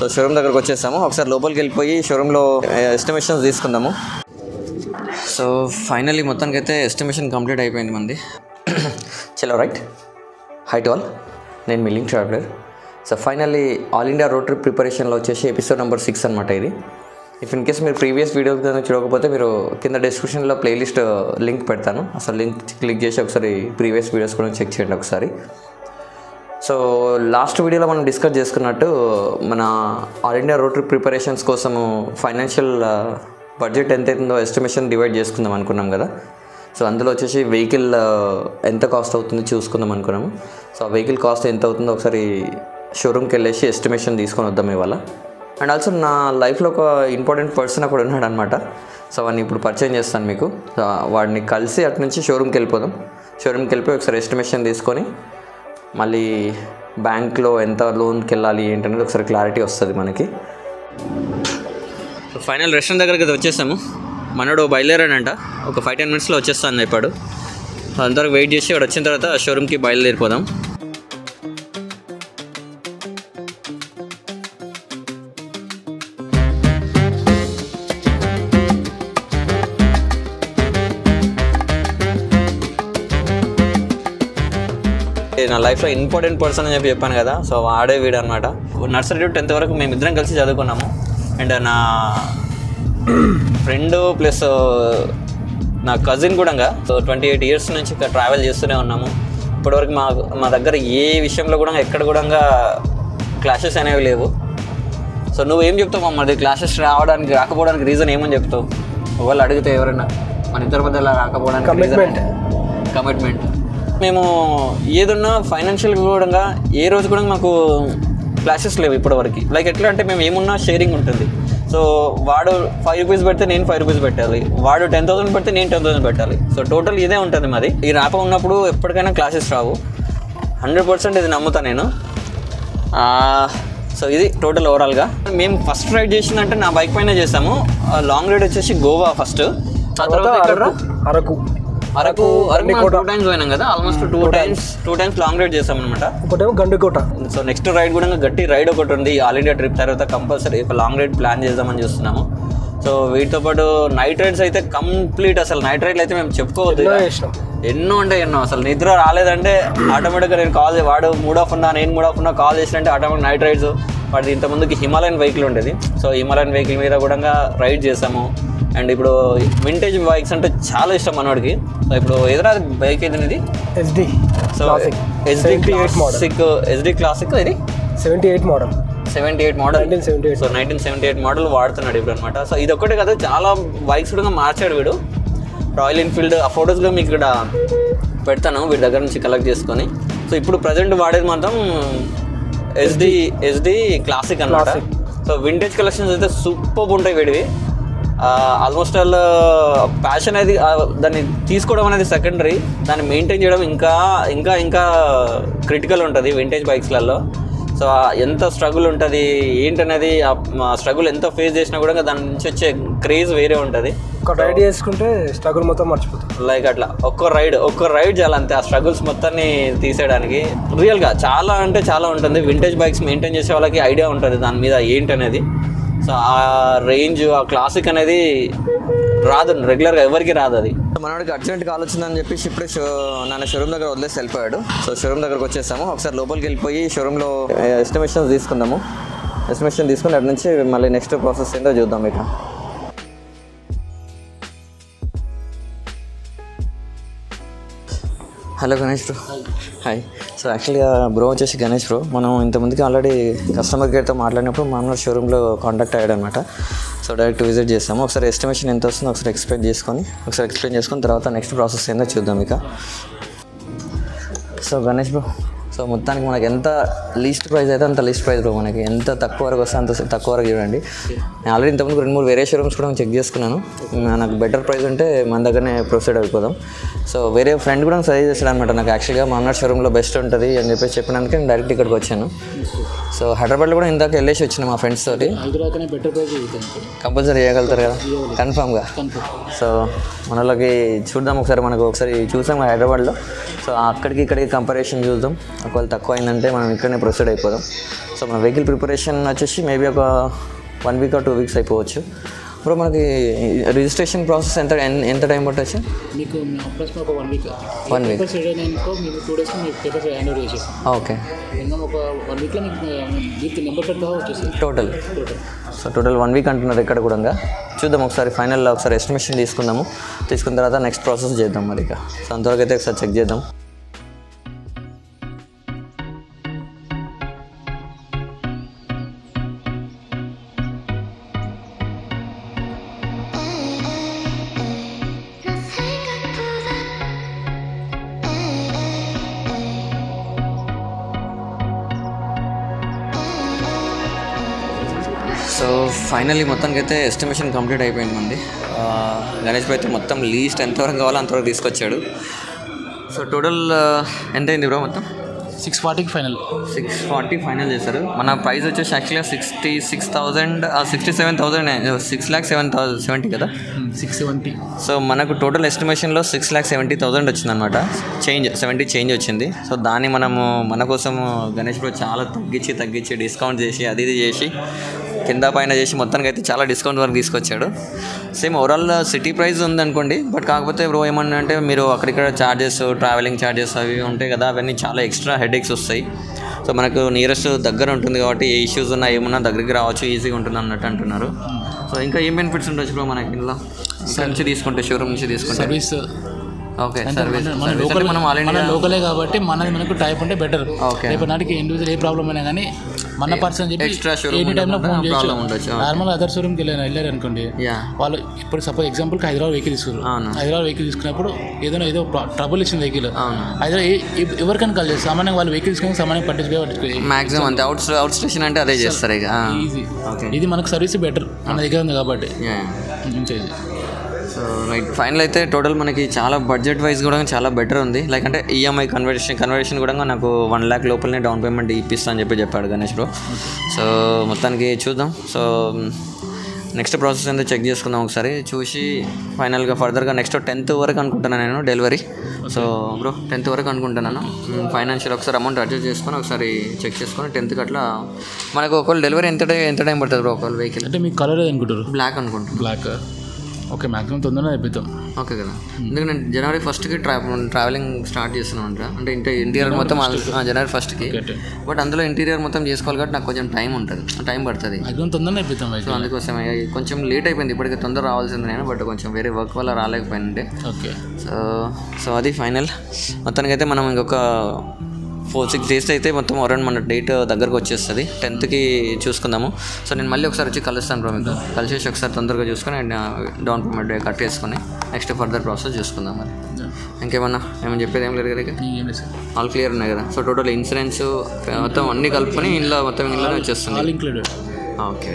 So showroom దగ్గరకు వచ్చేసాము. ఒకసారి లోపలికి వెళ్ళిపోయి షోరూంలో ఎస్టిమేషన్స్ తీసుకుందాము. సో ఫైనల్లీ మొత్తానికి అయితే ఎస్టిమేషన్ కంప్లీట్ అయిపోయింది మంది. చలో రైట్. హై టు ఆల్, నేను మీ link traveler. So finally all India road trip ప్రిపరేషన్లో వచ్చేసి ఎపిసోడ్ నెంబర్ 6 అనమాట ఇది. ఇఫ్ ఇన్ కేస్ మీరు ప్రీవియస్ వీడియోస్ కనుక చూడకపోతే మీరు కింద డిస్క్రిప్షన్లో ప్లేలిస్ట్ లింక్ పెడతాను. అసలు లింక్ క్లిక్ చేసి ఒకసారి ప్రీవియస్ వీడియోస్ కూడా చెక్ చేయండి ఒకసారి. సో లాస్ట్ వీడియోలో మనం డిస్కస్ చేసుకున్నట్టు మన all India road trip preparations కోసము ఫైనాన్షియల్ బడ్జెట్ ఎంత అవుతుందో ఎస్టిమేషన్ డివైడ్ చేసుకుందాం అనుకున్నాం కదా. సో అందులో వచ్చేసి వెహికల్ ఎంత కాస్ట్ అవుతుందో చూసుకుందాం అనుకున్నాము. సో ఆ వెహికల్ కాస్ట్ ఎంత అవుతుందో ఒకసారి షోరూమ్కి వెళ్ళేసి ఎస్టిమేషన్ తీసుకొని వద్దాం ఇవాళ. అండ్ ఆల్సో నా లైఫ్లో ఒక ఇంపార్టెంట్ పర్సన్ అక్కడ ఉన్నాడు అనమాట. సో వాడిని ఇప్పుడు పరిచయం చేస్తాను మీకు. వాడిని కలిసి అటు నుంచి షోరూమ్కి వెళ్ళిపోదాం. షోరూమ్కి వెళ్ళిపోయి ఒకసారి ఎస్టిమేషన్ తీసుకొని మళ్ళీ బ్యాంక్లో ఎంత లోన్కి వెళ్ళాలి ఏంటనేది ఒకసారి క్లారిటీ వస్తుంది మనకి. ఫైనల్ రెస్టారెంట్ దగ్గరికి అయితే వచ్చేసాము. మనోడు బయలుదేరాడంట, ఒక 5-10 మినిట్స్లో వచ్చేస్తాను అని చెప్పాడు. అంతవరకు వెయిట్ చేసి వాడు వచ్చిన తర్వాత షోరూమ్కి బయలుదేరిపోదాం. నా లైఫ్లో ఇంపార్టెంట్ పర్సన్ అని చెప్పాను కదా. సో వాడే వీడు అనమాట. నర్సరీ టు 10th వరకు మేము ఇద్దరం కలిసి చదువుకున్నాము. అండ్ నా ఫ్రెండ్ ప్లస్ నా కజిన్ కూడా. సో 28 ఇయర్స్ నుంచి ఇక్కడ ట్రావెల్ చేస్తూనే ఉన్నాము. ఇప్పటివరకు మా దగ్గర ఏ విషయంలో కూడా ఎక్కడ కూడా క్లాషెస్ అనేవి లేవు. సో నువ్వేం చెప్తావు మరి క్లాషెస్ రాకపోవడానికి రీజన్ ఏమని చెప్తావు? ఒకవేళ అడిగితే ఎవరైనా మన ఇద్దరి మధ్య రాకపోవడానికి కమిట్మెంట్. మేము ఏదన్నా ఫైనాన్షియల్గా కూడా ఏ రోజు కూడా మాకు క్లాషెస్ లేవు ఇప్పటివరకు. లైక్ ఎట్లా అంటే మేము ఏమున్నా షేరింగ్ ఉంటుంది. సో వాడు 5 రూపీస్ పెడితే నేను 5 రూపీస్ పెట్టాలి, వాడు 10,000 పెడితే నేను 10,000 పెట్టాలి. సో టోటల్ ఇదే ఉంటుంది మాది. ఈ ర్యాప్ ఉన్నప్పుడు ఎప్పటికైనా క్లాషెస్ రావు, 100% ఇది నమ్ముతాను నేను. సో ఇది టోటల్ ఓవరాల్గా. మేము ఫస్ట్ రైడ్ చేసిందంటే నా బైక్ పైన చేసాము. లాంగ్ రైడ్ వచ్చేసి గోవా ఫస్ట్, ఆ తర్వాత ఇక్కడ అరకు 2 times పోయినాం కదా. ఆల్మోస్ట్ 2 times లాంగ్ రైడ్ చేసాం అనమాట. ఒకటేమో గండికోట. సో నెక్స్ట్ రైడ్ కూడా గట్టి రైడ్ ఒకటి ఉంది. ఆల్ ఇండియా ట్రిప్ తర్వాత కంపల్సరీ ఒక లాంగ్ రైడ్ ప్లాన్ చేద్దామని చూస్తున్నాము. సో వీటితో పాటు నైట్ రైడ్స్ అయితే కంప్లీట్. అసలు నైట్ రైడ్లు అయితే మేము చెప్పుకోవద్దు, ఎన్నో అంటే ఎన్నో. అసలు నిద్ర రాలేదంటే ఆటోమేటిక్గా నేను వాడు మూడ్ ఆఫ్ ఉన్నా, నేను మూడ్ ఆఫ్ ఉన్నా, కాల్ చేసినంటే ఆటోమేటిక్ నైట్ రైడ్స్. వాటి ఇంతకుముందుకి హిమాలయన్ వెహికల్ ఉండేది. సో హిమాలయన్ వెహికల్ మీద కూడా రైడ్ చేసాము. అండ్ ఇప్పుడు వింటేజ్ బైక్స్ అంటే చాలా ఇష్టం మనోడికి. సో ఇప్పుడు ఎదురా బైక్ ఏది SD. సో SD క్లాసిక్ ఇది 78 మోడల్ 1978. సో 1978 మోడల్ వాడుతున్నాడు ఇప్పుడు అనమాట. సో ఇది ఒక్కటే కదా, చాలా బైక్స్ కూడా మార్చాడు వీడు. రాయల్ ఎన్ఫీల్డ్ ఆ ఫొటోస్లో మీకు ఇక్కడ పెడతాను వీడి దగ్గర నుంచి కలెక్ట్ చేసుకొని. సో ఇప్పుడు ప్రజెంట్ వాడేది మాత్రం SD క్లాసిక్ అనమాట. సో వింటేజ్ కలెక్షన్స్ అయితే సూపర్ ఉంటాయి వీడివి. ఆల్మోస్ట్ ఆల్ ప్యాషన్ అనేది దాన్ని తీసుకోవడం అనేది సెకండరీ, దాన్ని మెయింటైన్ చేయడం ఇంకా ఇంకా ఇంకా క్రిటికల్ ఉంటుంది వింటేజ్ బైక్స్లలో. సో ఎంత స్ట్రగుల్ ఉంటుంది ఏంటనేది, ఆ స్ట్రగుల్ ఎంత ఫేస్ చేసినా కూడా దాని నుంచి వచ్చే క్రేజ్ వేరే ఉంటుంది. ఒక రైడ్ చేసుకుంటే స్ట్రగుల్ మొత్తం మర్చిపోతుంది. లైక్ అట్లా ఒక్క రైడ్ చాలా అంతే ఆ స్ట్రగుల్స్ మొత్తాన్ని తీసేయడానికి. రియల్గా చాలా అంటే చాలా ఉంటుంది. వింటేజ్ బైక్స్ మెయింటైన్ చేసే వాళ్ళకి ఐడియా ఉంటుంది దాని మీద ఏంటనేది. సో ఆ రేంజ్, ఆ క్లాసిక్ అనేది రాదు రెగ్యులర్గా, ఎవరికి రాదు అది. మనవాడికి అర్జెంట్ కాల్ వచ్చిందని చెప్పేసి ఇప్పుడే నన్ను షోరూమ్ దగ్గర వదిలేసి వెళ్ళిపోయాడు. సో షోరూమ్ దగ్గరకు వచ్చేసాము. ఒకసారి లోపలికి వెళ్ళిపోయి షోరూంలో ఎస్టిమేషన్ తీసుకుందాము. ఎస్టిమేషన్ తీసుకుని అటు నుంచి మళ్ళీ నెక్స్ట్ ప్రాసెస్ ఏంటో చూద్దాం ఇక. Hello Ganesh bro. Hi. So యాక్చువల్గా బ్రో వచ్చేసి గణేష్ బ్రో. మనం ఇంతకుముందుకి ఆల్రెడీ కస్టమర్ కేర్తో మాట్లాడినప్పుడు మన షోరూంలో కాంటాక్ట్ అయ్యాడు అనమాట. సో డైరెక్ట్ విజిట్ చేస్తాము. ఒకసారి ఎస్టిమేషన్ ఎంత వస్తుందో ఒకసారి ఎక్స్ప్లెయిన్ చేసుకొని తర్వాత నెక్స్ట్ ప్రాసెస్ ఏందో చూద్దాం ఇక. సో గణేష్ బ్రో, సో మొత్తానికి మనకి ఎంత లీస్ట్ ప్రైస్ అయితే అంత లీస్ట్ ప్రైస్ బ్రో. మనకి ఎంత తక్కువ వరకు వస్తే అంత తక్కువ వరకు చూడండి. నేను ఆల్రెడీ ఇంతకుముందు 2-3 వేరే షోరూమ్స్ కూడా చెక్ చేసుకున్నాను. నాకు బెటర్ ప్రైస్ ఉంటే మన దగ్గరనే ప్రొసీడ్ అయిపోదాం. సో వేరే ఫ్రెండ్ కూడా సజెస్ట్ చేశాడు అనమాట నాకు. యాక్చువల్గా మన షోరూంలో బెస్ట్ ఉంటుంది అని చెప్పినందుకే నేను డైరెక్ట్ ఇక్కడికి వచ్చాను. సో హైదరాబాద్లో కూడా ఇందాక వెళ్ళేసి వచ్చిన మా ఫ్రెండ్స్ తోటి. కంపల్సరీ చేయగలుగుతారు కదా కన్ఫామ్గా. సో మన వాళ్ళకి చూద్దాం ఒకసారి. మనకు ఒకసారి చూసాం హైదరాబాద్లో. సో సో అక్కడికి ఇక్కడికి కంపారిజన్ చూద్దాం. ఒకవేళ తక్కువ అయిందంటే మనం ఇక్కడనే ప్రొసీడ్ అయిపోదాం. సో మన వెహికల్ ప్రిపరేషన్ వచ్చేసి మేబీ ఒక 1 వీక్ or 2 వీక్స్ అయిపోవచ్చు. ఇప్పుడు మనకి రిజిస్ట్రేషన్ ప్రాసెస్ ఎంత టైం పట్టచ్చు? మీకు అప్రాక్సిమేట్ ఒక 1 వీక్. 1 వీక్ పేపర్స్ రెడీ అయినాకో మీకు 2 డేస్లో మీకు పేపర్స్ హ్యాండ్ ఓవర్ చేసేస్తాం. ఓకే. మినిమం ఒక 1 వీక్లో మీకు నెంబర్ పెట్టుకో వచ్చేసి టోటల్. సో టోటల్ 1 వీక్ అంటున్నారు ఇక్కడ కూడా. చూద్దాం ఒకసారి ఫైనల్ ఒకసారి ఎస్టిమేషన్ తీసుకుందాము. తీసుకున్న తర్వాత నెక్స్ట్ ప్రాసెస్ చేద్దాం మరి ఇక. సో అంతవరకు అయితే ఒకసారి చెక్ చేద్దాం. సో ఫైనల్లీ మొత్తానికి అయితే ఎస్టిమేషన్ కంప్లీట్ అయిపోయింది మంది. గణేష్ భాయ్ అయితే మొత్తం లీస్ట్ ఎంతవరకు కావాలో అంతవరకు తీసుకొచ్చాడు. సో టోటల్ ఎంత అయింది బ్రో? మొత్తం 640కి ఫైనల్. 640 ఫైనల్ చేశారు. మన ప్రైస్ వచ్చేసి యాక్చువల్గా 67,000 6,70,070 కదా, 670. సో మనకు టోటల్ ఎస్టిమేషన్లో 6,70,000 వచ్చిందనమాట. 70 చేంజ్ వచ్చింది. సో దాన్ని మనము మన కోసం గణేష్ బ్రో చాలా తగ్గించి డిస్కౌంట్ చేసి అది ఇది చేసి కింద పైన చేసి మొత్తానికి అయితే చాలా డిస్కౌంట్ వరకు తీసుకొచ్చాడు. సేమ్ ఓవరాల్ సిటీ ప్రైస్ ఉందనుకోండి, బట్ కాకపోతే బ్రో ఏమన్నా అంటే మీరు అక్కడిక్కడ ఛార్జెస్, ట్రావెలింగ్ ఛార్జెస్ అవి ఉంటాయి కదా, అవన్నీ చాలా ఎక్స్ట్రా హెడేక్స్ వస్తాయి. సో మనకు నియరెస్ట్ దగ్గర ఉంటుంది కాబట్టి ఏ ఇష్యూస్ ఉన్నా ఏమన్నా దగ్గరికి రావచ్చు, ఈజీగా ఉంటుంది అన్నట్టు అంటున్నారు. సో ఇంకా ఏం బెనిఫిట్స్ ఉండొచ్చు బ్రో మనకి ఇంట్లో నుంచి తీసుకుంటే, షోరూమ్ నుంచి తీసుకుంటే? సర్వీస్. ఓకే. సర్వీస్ మన లోకలే కాబట్టి మనకు టైప్ ఉంటే బెటర్. ఓకే. రేపు నాటికి ఇండివిజువల్ ఏ ప్రాబ్లం అయినా కానీ మన పర్సన్ చెప్పి ఎక్స్ట్రా ఎనీ టైంలో ఫోన్ ప్రాబ్లం ఉండొచ్చు. నార్మల్ అదర్ షోరూమ్కి వెళ్ళారు అనుకోండి, వాళ్ళు ఇప్పుడు సపోజ్ ఎగ్జాంపుల్కి హైదరాబాద్ వెహికల్ తీసుకున్నారు. హైదరాబాద్ వెహికల్ తీసుకున్నప్పుడు ఏదో ట్రబుల్ ఇచ్చిన వెహికల్ హైదరాబాద్ ఎవరికైనా కాల్ చేస్తారు. సామాన్యంగా వాళ్ళు వెహికల్ తీసుకుని సామాన్యం పట్టించుకోవాలి. మాక్సిమం అంతే. అవుట్ స్టేషన్ అంటే అదే చేస్తారు ఇక. ఈజీ. ఇది మనకు సర్వీస్ బెటర్ మన దగ్గర ఉంది కాబట్టి. సో రైట్, ఫైనల్ అయితే టోటల్ మనకి చాలా బడ్జెట్ వైజ్ కూడా చాలా బెటర్ ఉంది. లైక్ అంటే ఈఎంఐ కన్వర్షన్ కూడా నాకు 1 lakh లోపలనే డౌన్ పేమెంట్ ఇప్పిస్తా అని చెప్పాడు గణేష్ బ్రో. సో మొత్తానికి చూద్దాం. సో నెక్స్ట్ ప్రాసెస్ ఏందో చెక్ చేసుకుందాం ఒకసారి, చూసి ఫైనల్గా ఫర్దర్గా నెక్స్ట్ 10th వరకు అనుకుంటున్నాను నేను డెలివరీ. సో బ్రో 10th వరకు అనుకుంటున్నాను. ఫైనాన్షియల్ ఒకసారి అమౌంట్ అడ్జస్ట్ చేసుకొని ఒకసారి చెక్ చేసుకొని 10th అట్లా మనకు ఒకవేళ డెలివరీ ఎంత టైం పడుతుంది బ్రో ఒకవేళ వెహికల్? అంటే మీకు కలర్ అనుకుంటారు? బ్లాక్ అనుకుంటున్నాను. బ్లాక్. ఓకే, మ్యాక్సిమం తొందరగా అయిపోతాం. ఓకే కదా, ఎందుకంటే నేను January 1st ట్రావెలింగ్ స్టార్ట్ చేస్తున్నాను అంటే ఇంటీరియర్ మొత్తం January 1st. బట్ అందులో ఇంటీరియర్ మొత్తం చేసుకోవాలి కాబట్టి నాకు కొంచెం టైం పడుతుంది. మ్యాక్సిమం తొందరగా అయిపోతాం. సో అందుకోసం కొంచెం లేట్ అయిపోయింది. ఇప్పటికే తొందర రావాల్సింది నేను, బట్ కొంచెం వేరే వర్క్ వల్ల రాలేకపోయింది. ఓకే. సో అది ఫైనల్. మొత్తానికైతే మనం ఇంకొక 4-6 days అయితే మొత్తం అరౌండ్ మన డేట్ దగ్గరకు వచ్చేస్తుంది. 10th చూసుకుందాము. సో నేను మళ్ళీ ఒకసారి వచ్చి కలుస్తాను బ్రో, మీకు కలిసేసి ఒకసారి తొందరగా చూసుకొని డౌన్ పేమెంట్ కట్టేసుకొని నెక్స్ట్ ఫర్దర్ ప్రాసెస్ చూసుకుందాం. మరి ఇంకేమన్నా చెప్పేది ఏం లేదు కదా, ఆల్ క్లియర్ ఉన్నాయి కదా? సో టోటల్ ఇన్సూరెన్స్ మొత్తం అన్నీ కలుపుకొని ఇంట్లోనే వచ్చేస్తుంది. ఓకే.